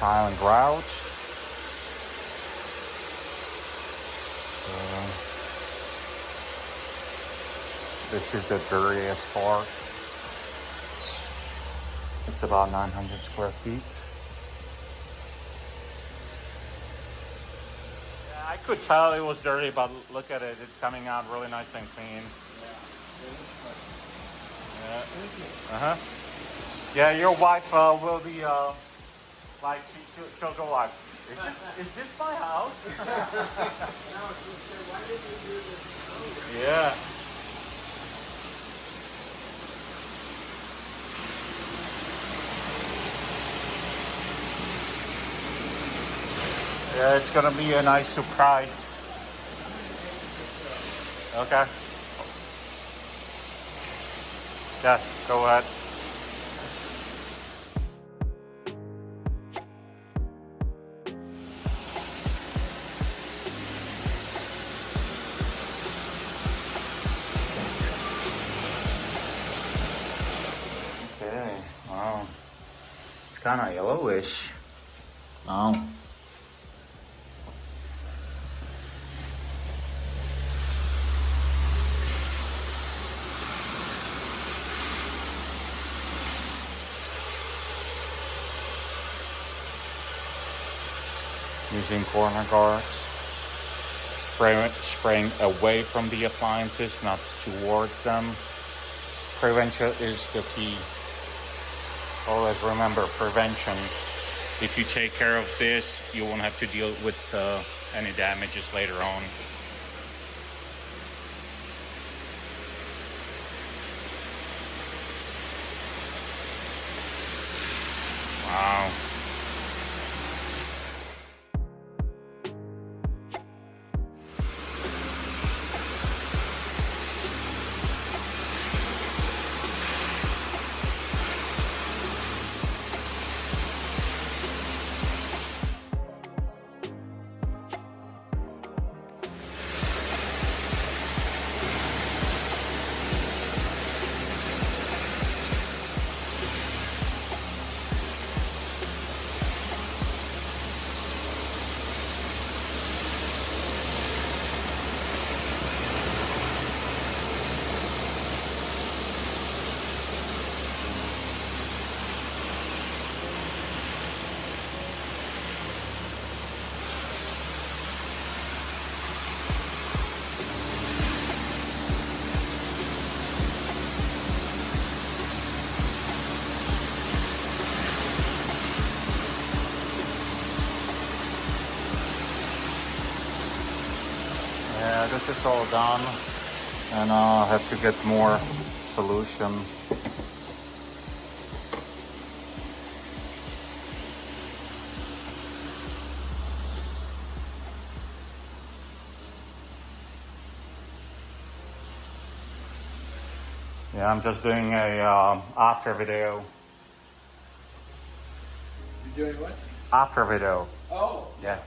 tile and grout. This is the dirtiest part. It's about 900 square feet. Yeah, I could tell it was dirty, but look at it. It's coming out really nice and clean. Yeah. Yeah, your wife will be like she'll go like, is this my house? Why did you do this? Yeah. Yeah, it's gonna be a nice surprise. Okay. Yeah, go ahead. Okay, wow. It's kind of yellowish. Wow. Using corner guards, spraying away from the appliances, not towards them. Prevention is the key. Always remember prevention. If you take care of this, you won't have to deal with any damages later on. Wow. Yeah, this is all done, and I'll have to get more solution. Yeah, I'm just doing a after video. You're doing what? After video. Oh. Yeah.